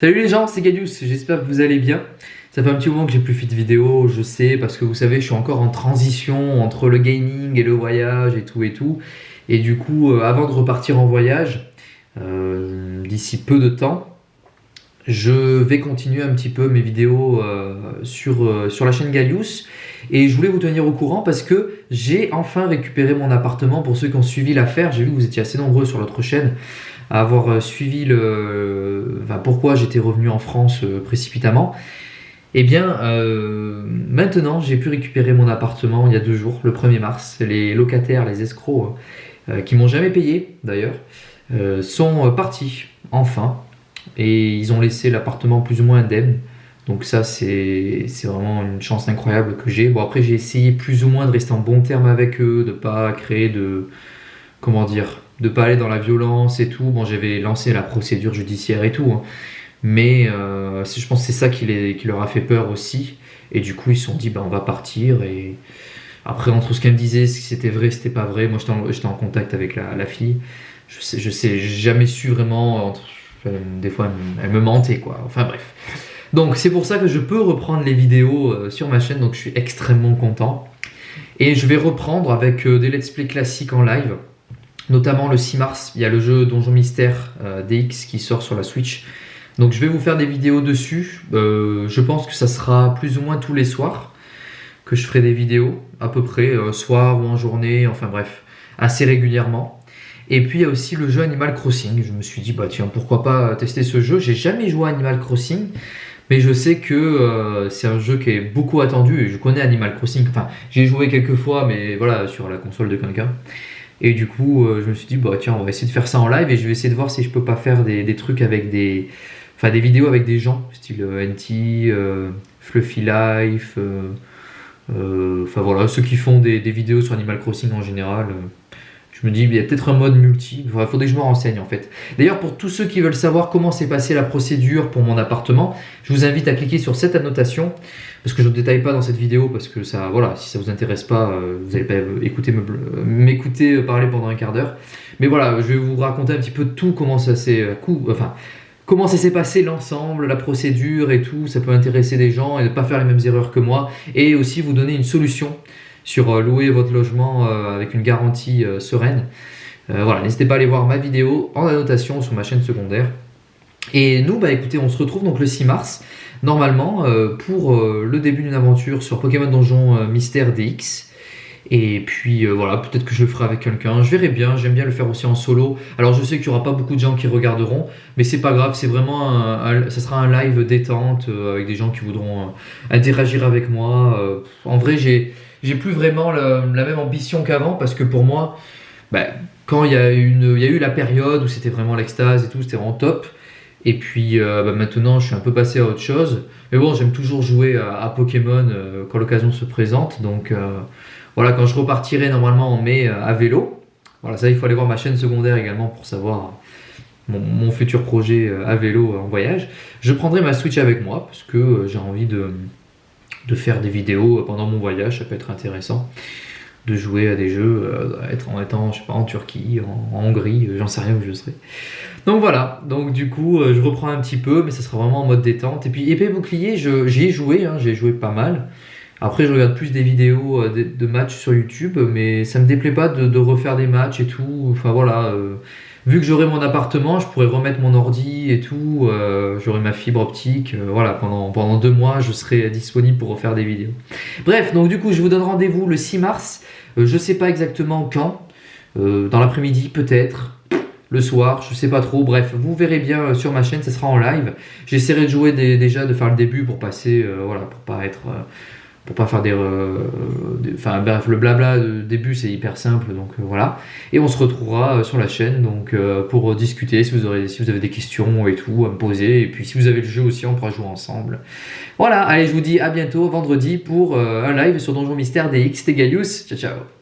Salut les gens, c'est Gadius, j'espère que vous allez bien. Ça fait un petit moment que j'ai plus fait de vidéos, je sais, parce que vous savez, je suis encore en transition entre le gaming et le voyage et tout et tout. Et du coup, avant de repartir en voyage, d'ici peu de temps, je vais continuer un petit peu mes vidéos sur la chaîne Gadius. Et je voulais vous tenir au courant parce que j'ai enfin récupéré mon appartement. Pour ceux qui ont suivi l'affaire, j'ai vu que vous étiez assez nombreux sur l'autre chaîne à avoir suivi pourquoi j'étais revenu en France précipitamment. Eh bien, maintenant, j'ai pu récupérer mon appartement il y a 2 jours, le 1er mars. Les locataires, les escrocs, qui m'ont jamais payé d'ailleurs, sont partis, enfin. Et ils ont laissé l'appartement plus ou moins indemne. Donc ça, c'est vraiment une chance incroyable que j'ai. Bon, après, j'ai essayé plus ou moins de rester en bon terme avec eux, de pas créer de... Comment dire? De pas aller dans la violence et tout. Bon, j'avais lancé la procédure judiciaire et tout, hein. Mais je pense que c'est ça qui leur a fait peur aussi. Et du coup, ils se sont dit, on va partir. Et après, entre ce qu'elle me disait, si c'était vrai, c'était pas vrai. Moi, j'étais en contact avec la fille. J'ai jamais su vraiment. Des fois, elle me mentait, quoi. Enfin, bref. Donc, c'est pour ça que je peux reprendre les vidéos sur ma chaîne. Donc, je suis extrêmement content. Et je vais reprendre avec des let's play classiques en live. Notamment le 6 mars, il y a le jeu Donjon Mystère DX qui sort sur la Switch. Donc je vais vous faire des vidéos dessus. Je pense que ça sera plus ou moins tous les soirs que je ferai des vidéos, à peu près, soir ou en journée, enfin bref, assez régulièrement. Et puis il y a aussi le jeu Animal Crossing. Je me suis dit, tiens, pourquoi pas tester ce jeu. J'ai jamais joué à Animal Crossing, mais je sais que c'est un jeu qui est beaucoup attendu. Et je connais Animal Crossing, enfin j'ai joué quelques fois, mais voilà, sur la console de quelqu'un. Et du coup, je me suis dit, tiens, on va essayer de faire ça en live et je vais essayer de voir si je peux pas faire des trucs avec des vidéos avec des gens, style NT, Fluffy Life, voilà, ceux qui font des vidéos sur Animal Crossing en général. Je me dis, il y a peut-être un mode multi, il faudrait que je me renseigne en fait. D'ailleurs, pour tous ceux qui veulent savoir comment s'est passée la procédure pour mon appartement, je vous invite à cliquer sur cette annotation, parce que je ne détaille pas dans cette vidéo, parce que ça, voilà, si ça vous intéresse pas, vous n'allez pas m'écouter parler pendant un quart d'heure. Mais voilà, je vais vous raconter un petit peu tout, comment ça s'est passé l'ensemble, la procédure et tout. Ça peut intéresser des gens et ne pas faire les mêmes erreurs que moi, et aussi vous donner une solution sur louer votre logement avec une garantie sereine. Voilà, n'hésitez pas à aller voir ma vidéo en annotation sur ma chaîne secondaire. Et nous, écoutez, on se retrouve donc le 6 mars, normalement, pour le début d'une aventure sur Pokémon Donjon Mystère DX. Et puis voilà, peut-être que je le ferai avec quelqu'un, je verrai bien, j'aime bien le faire aussi en solo. Alors je sais qu'il n'y aura pas beaucoup de gens qui regarderont, mais c'est pas grave, c'est vraiment ça sera un live détente avec des gens qui voudront interagir avec moi. En vrai, j'ai plus vraiment la même ambition qu'avant, parce que pour moi, quand il y a eu la période où c'était vraiment l'extase et tout, c'était vraiment top. Et puis maintenant, je suis un peu passé à autre chose. Mais bon, j'aime toujours jouer à Pokémon quand l'occasion se présente. Donc voilà, quand je repartirai normalement en mai à vélo, voilà, ça il faut aller voir ma chaîne secondaire également pour savoir mon futur projet à vélo en voyage. Je prendrai ma Switch avec moi parce que j'ai envie de faire des vidéos pendant mon voyage, ça peut être intéressant de jouer à des jeux, en étant, je sais pas, en Turquie, en Hongrie, j'en sais rien où je serai. Donc voilà, donc du coup, je reprends un petit peu, mais ça sera vraiment en mode détente. Et puis épée bouclier, j'y ai joué, j'ai joué pas mal. Après, je regarde plus des vidéos de matchs sur YouTube, mais ça me déplaît pas de refaire des matchs et tout. Enfin voilà, vu que j'aurai mon appartement, je pourrais remettre mon ordi et tout, j'aurai ma fibre optique. Voilà, pendant 2 mois, je serai disponible pour refaire des vidéos. Bref, donc du coup, je vous donne rendez-vous le 6 mars. Je sais pas exactement quand, dans l'après-midi peut-être, le soir, je sais pas trop. Bref, vous verrez bien sur ma chaîne, ça sera en live. J'essaierai de jouer déjà, de faire le début pour passer, voilà, pour pas être... pour pas faire bref, le blabla de début c'est hyper simple, donc voilà. Et on se retrouvera sur la chaîne donc pour discuter si vous avez des questions et tout à me poser. Et puis si vous avez le jeu aussi, on pourra jouer ensemble. Voilà, allez, je vous dis à bientôt vendredi pour un live sur Donjon Mystère DX. C'était Galius, ciao ciao.